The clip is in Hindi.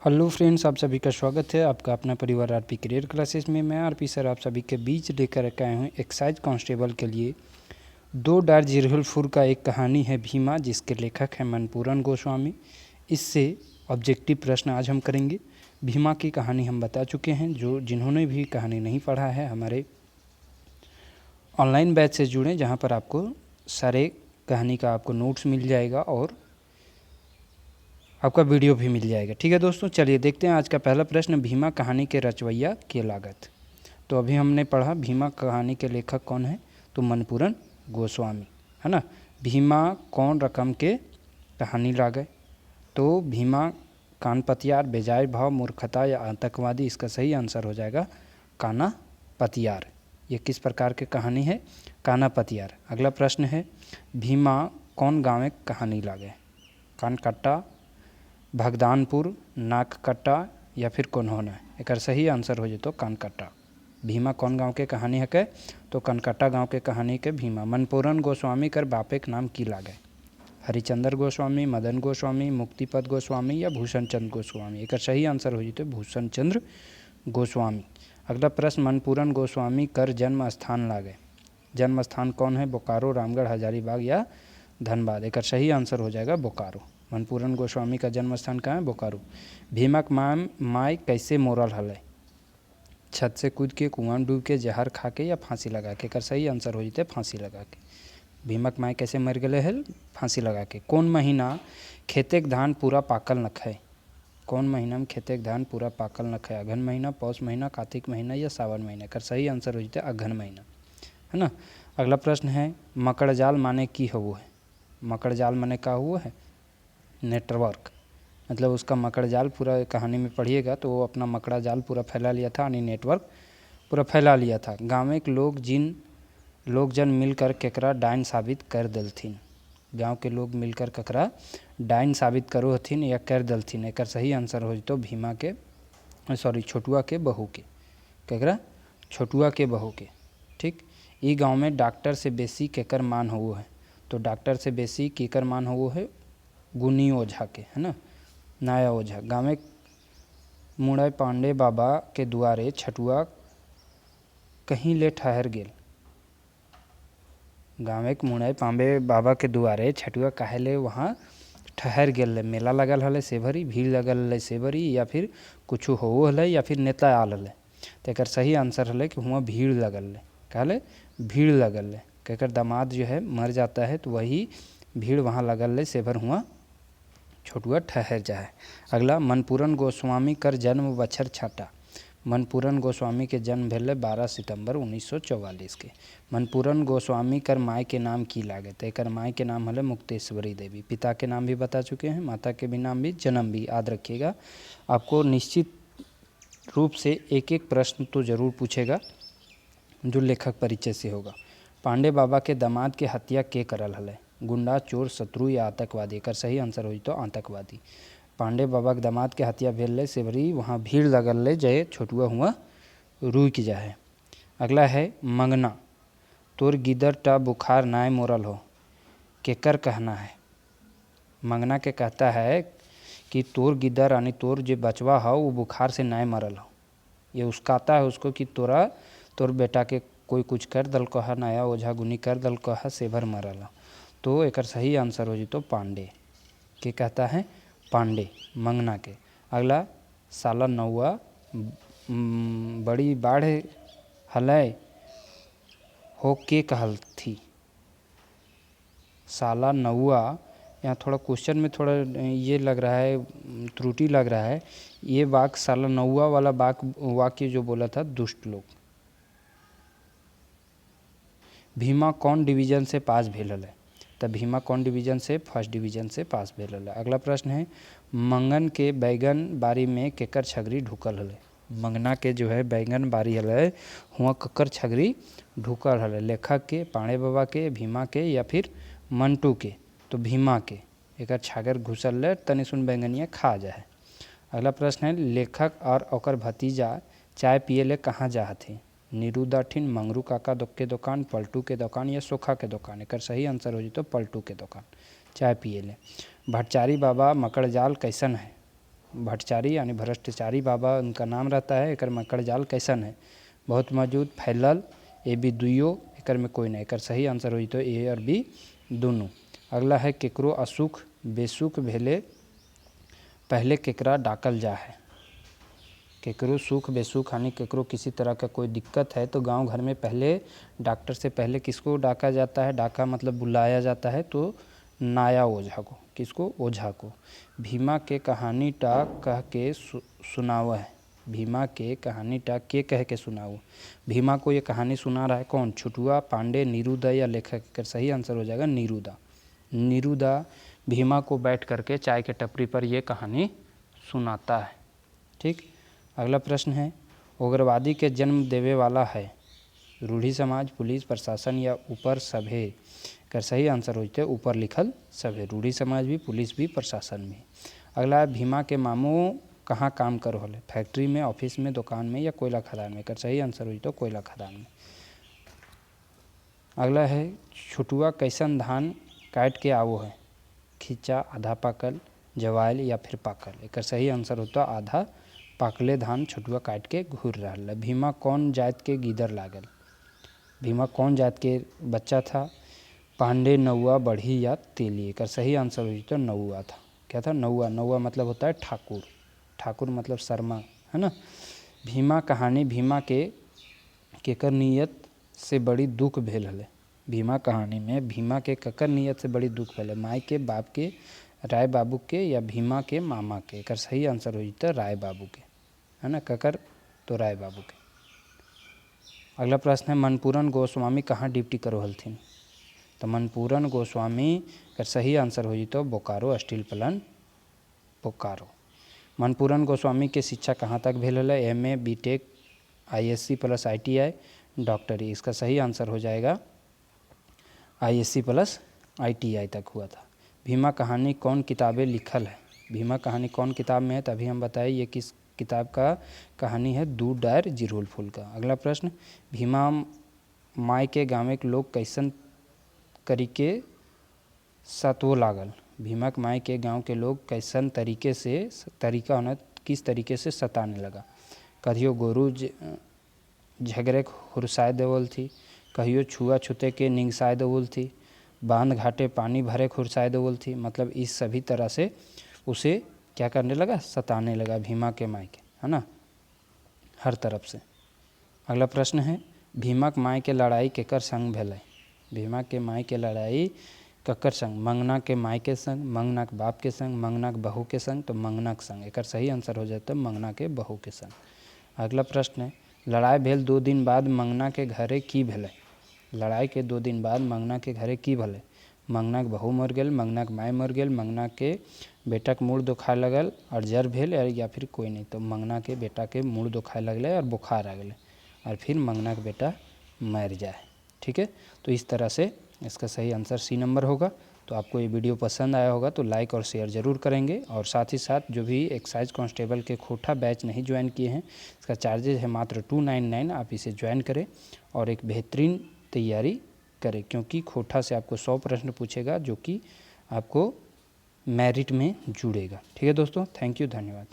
हेलो फ्रेंड्स, आप सभी का स्वागत है आपका अपना परिवार आरपी करियर क्लासेस में। मैं आरपी सर आप सभी के बीच लेकर आए हूँ एक्साइज कांस्टेबल के लिए 2-004 का एक कहानी है भीमा, जिसके लेखक हैं मनपूरन गोस्वामी। इससे ऑब्जेक्टिव प्रश्न आज हम करेंगे। भीमा की कहानी हम बता चुके हैं। जिन्होंने भी कहानी नहीं पढ़ा है, हमारे ऑनलाइन बैच से जुड़ें, जहाँ पर आपको सारे कहानी का आपको नोट्स मिल जाएगा और आपका वीडियो भी मिल जाएगा। ठीक है दोस्तों, चलिए देखते हैं आज का पहला प्रश्न। भीमा कहानी के रचवैया की लागत। तो अभी हमने पढ़ा भीमा कहानी के लेखक कौन है, तो मनपूरन गोस्वामी, है ना। भीमा कौन रकम के कहानी लागे, तो भीमा कान पतियार, बेजाय भाव, मूर्खता या आतंकवादी। इसका सही आंसर हो जाएगा काना पतियार। ये किस प्रकार की कहानी है? काना पतियार। अगला प्रश्न है भीमा कौन गाँव कहानी लागे, कानकट्टा, भगदानपुर, नाककट्टा या फिर कोन्होना। एक सही आंसर हो जाए तो कानकट्टा। भीमा कौन गांव के कहानी है के, तो कनकट्टा गांव के कहानी के भीमा। मनपूरन गोस्वामी कर बापे के नाम की लागे, हरिचंद्र गोस्वामी, मदन गोस्वामी, मुक्तिपद गोस्वामी या भूषण चंद्र गोस्वामी। एक सही आंसर हो जाए भूषण चंद्र गोस्वामी। अगला प्रश्न मनपूरन गोस्वामी कर जन्म स्थान लागे। जन्म स्थान कौन है? बोकारो, रामगढ़, हजारीबाग या धनबाद। एक सही आंसर हो जाएगा बोकारो। मनपूरन गोस्वामी का जन्म स्थान कहाँ है? बोकारो। भीमक माय कैसे मोरल हल? छत से कूद के, कुआं में डूब के, जहर खा के या फांसी लगा के। कर सही आंसर हो जाते फांसी लगा के। भीमक माय कैसे मर गए है? फांसी लगा के। कौन महीना खेतेक धान पूरा पाकल न खाए? कौन महीना में खेतेक धान पूरा पाकल न खाए? अघन महीना, पौष महीना, कार्तिक महीना या सावन महीना। कर सही आंसर हो जाते अघन महीना, है ना। अगला प्रश्न है मकड़ जाल माने की हुआ है? मकड़ जाल माने का हुआ है? नेटवर्क। मतलब उसका मकड़ जाल पूरा कहानी में पढ़िएगा तो वो अपना मकड़ा जाल पूरा फैला लिया था, यानी नेटवर्क पूरा फैला लिया था। गाँव के लोग जन मिलकर केकरा डायन साबित कर दलथिन। गांव के लोग मिलकर ककरा डायन साबित करो हथिन या कर दलथिन। एक सही आंसर हो तो भीमा के छोटुआ के बहू के। केकरा? छोटुआ के बहू के। ठीक। ई गांव में डॉक्टर से बेसी केकर मान हो है? तो डॉक्टर से बेसी केकर मान हो है? गुनी ओझा के, है ना, नाया ओझा। गाँव में मुड़य पांडे बाबा के दुआरे छटुआ कहीं ले ठहर गेल। गाँव में मुड़य पांडे बाबा के दुआरे छटुआ काहे ले वहाँ ठहर गेल? मेला लगल हले से भरी, भीड़ लगल हले से भरी, या फिर कुछ हो हले, या फिर नेता आल हले। तो एक सही आंसर हले कि वहाँ भीड़ लगल है। कहले भीड़ लगल है। केकर दामाद जो है मर जाता है तो वही भीड़ वहाँ लगल है से भर हुआ छोटुआ ठहर जाए। अगला मनपूरन गोस्वामी कर जन्म बछर छाटा। मनपूरन गोस्वामी के जन्म भेल 12 सितंबर 1944 के। मनपूरन गोस्वामी कर माय के नाम की लागे? तो एक माय के नाम हले मुक्तेश्वरी देवी। पिता के नाम भी बता चुके हैं, माता के भी नाम भी, जन्म भी याद रखिएगा। आपको निश्चित रूप से एक एक प्रश्न तो ज़रूर पूछेगा जो लेखक परिचय से होगा। पांडे बाबा के दामाद के हत्या के करल हले? गुंडा, चोर, शत्रु या आतंकवादी। कर सही आंसर हो तो आतंकवादी। पांडे बाबा के दामाद के हत्या भेल सेवरी, वहाँ भीड़ लगल ले जय छोटुआ हुआ रुक जाए। अगला है मंगना तोर गिदर टा बुखार नाय मोरल हो। केकर कहना है? मंगना के कहता है कि तोर गिदर यानी तोर जो बचवा हो वो बुखार से नाय मरल हो। ये उसकाता है उसको कि तोर बेटा के कोई कुछ कर दल को है, नया ओझा गुनी कर दल को है, सेभर मरल। तो एक सही आंसर हो जी तो पांडे के कहता है, पांडे मंगना के। अगला साला नौआ बड़ी बाढ़ हलय हो के कहल थी। साला नौआ, यहाँ थोड़ा क्वेश्चन में थोड़ा ये लग रहा है, त्रुटि लग रहा है। ये वाक्य साला नौआ वाला वाक्य जो बोला था दुष्ट लोग। भीमा कौन डिवीजन से पास भेल है? तो भीमा कौन डिवीजन से? फर्स्ट डिवीजन से पास भेल है। अगला प्रश्न है मंगन के बैगन बारी में केकर छगरी ढुकल हले? मंगना के जो है बैगन बारी हले हुआ ककर छगरी ढुकल हले? लेखक के, पांडे बाबा के, भीमा के या फिर मंटू के? तो भीमा के। एक छागर घुसल ले तनि सुन बैगनिया खा जाए। अगला प्रश्न है लेखक और ओकर भतीजा चाय पिए ले कहाँ जात थे? नीरू दाठिन, मंगरू काका के दुकान, पलटू के दुकान या सोखा के दुकान। एक सही आंसर हो तो पलटू के दुकान चाय पिए ले। भट्टाचारी बाबा मकड़ जाल कैसन है? भट्टाचारी यानी भ्रष्टाचारी बाबा उनका नाम रहता है। एकर मकड़ जाल कैसन है? बहुत मौजूद, फैलल, ए बी दुइयो, एकर में कोई नहीं। एकर सही आंसर हुई तो ए और बी दोनों। अगला है केकरो असुख बेसुख भेले पहले केकरा डाकल जा है। केकरो सुख बेसुख यानी केकरो किसी तरह का कोई दिक्कत है तो गांव घर में पहले डॉक्टर से पहले किसको डाका जाता है? डाका मतलब बुलाया जाता है, तो नाया ओझा को। किसको? ओझा को। भीमा के कहानी टा कह के सुनाव है। भीमा के कहानी टा के कह के सुनाओ। भीमा को ये कहानी सुना रहा है कौन? छुटुआ, पांडे, नीरुदा या लेखक? का सही आंसर हो जाएगा नीरुदा। नीरुदा भीमा को बैठ करके चाय के टपरी पर ये कहानी सुनाता है। ठीक। अगला प्रश्न है उग्रवादी के जन्म देवे वाला है। रूढ़ी समाज, पुलिस, प्रशासन या ऊपर सभे? का सही आंसर हो जाए ऊपर लिखल सभे। रूढ़ी समाज भी, पुलिस भी, प्रशासन भी। अगला है भीमा के मामू कहाँ काम कर होले? फैक्ट्री में, ऑफिस में, दुकान में या कोयला खदान में? कर सही आंसर हुई तो कोयला खदान में। अगला है छुटुआ कैसन धान काट के आवो है? खींचा, आधा पाकल, जवायल या फिर पाकल? एक सही आंसर होता आधा पाकले धान छुटुआ काट के घूर रहा है। भीमा कौन जात के गीदर लागल? भीमा कौन जात के बच्चा था? पांडे, नौआ, बढ़ी या तेली? एक सही आंसर हुई तो नौआ था। क्या था? नौआ। नौआ मतलब होता है ठाकुर। ठाकुर मतलब शर्मा, है ना। भीमा कहानी भीमा के केकर नियत से बड़ी दुख भेल हले? भीमा कहानी में भीमा के ककर नियत से बड़ी दुख भेल? माई के, बाप के, राय बाबू के या भीमा के मामा के? एक सही आंसर हुई तो राय बाबू के, है ना। ककर तो राय बाबू के। अगला प्रश्न है मनपूरन गोस्वामी कहाँ ड्यूटी करो हलथिन? तो मनपूरन गोस्वामी का सही आंसर हुई तो बोकारो, स्टील प्लांट बोकारो। मनपूरन गोस्वामी के शिक्षा कहाँ तक भेल है? MA, BTech, ISc plus ITI, डॉक्टरी? इसका सही आंसर हो जाएगा आईएससी प्लस आईटीआई तक हुआ था। भीमा कहानी कौन किताबें लिखल है? भीमा कहानी कौन किताब में है? तभी हम बताएं ये किस किताब का कहानी है? दूध डायर जिरोल फूल का। अगला प्रश्न भीमा माई के गाँव के लोग कैसन तरीके सतवो लागल? भीमा माई के गांव के लोग कैसन तरीके से, तरीका होना किस तरीके से सताने लगा? कहियो गोरू झगड़े हुरसाए देवल थी, कहियो छुआ छूते के निगसाए देवल थी, बांध घाटे पानी भरे खुरसाए देवल थी। मतलब इस सभी तरह से उसे क्या करने लगा? सताने लगा भीमा के माई के, है ना, हर तरफ से। अगला प्रश्न है भीमा के माई के लड़ाई केकर संग भेलै? भीमा के माई के लड़ाई ककर संग? मंगना के माई के संग, मंगना के बाप के संग, मंगना के बहू के संग? तो मंगना के संग। एक सही आंसर हो जाता है मंगना के बहू के संग। अगला प्रश्न है लड़ाई भेल 2 दिन बाद मंगना के घरे की भेलै? लड़ाई के 2 दिन बाद मंगना के घरे की भेलै? मंगना के बहू मर गेल, मंगना के माय मर गेल, मंगना के बेटा के मुँह दुखाए लगल और जर भेल या फिर कोई नहीं? तो मंगना के बेटा के मुँह दुखाए लगले और बुखार आ गए और फिर मंगना के बेटा मर जाए। ठीक है, तो इस तरह से इसका सही आंसर सी नंबर होगा। तो आपको ये वीडियो पसंद आया होगा तो लाइक और शेयर ज़रूर करेंगे। और साथ ही साथ जो भी एक्साइज कांस्टेबल के खोटा बैच नहीं ज्वाइन किए हैं, इसका चार्जेज है मात्र 299। आप इसे ज्वाइन करें और एक बेहतरीन तैयारी करें, क्योंकि खोटा से आपको 100 प्रश्न पूछेगा जो कि आपको मेरिट में जुड़ेगा। ठीक है दोस्तों, थैंक यू, धन्यवाद।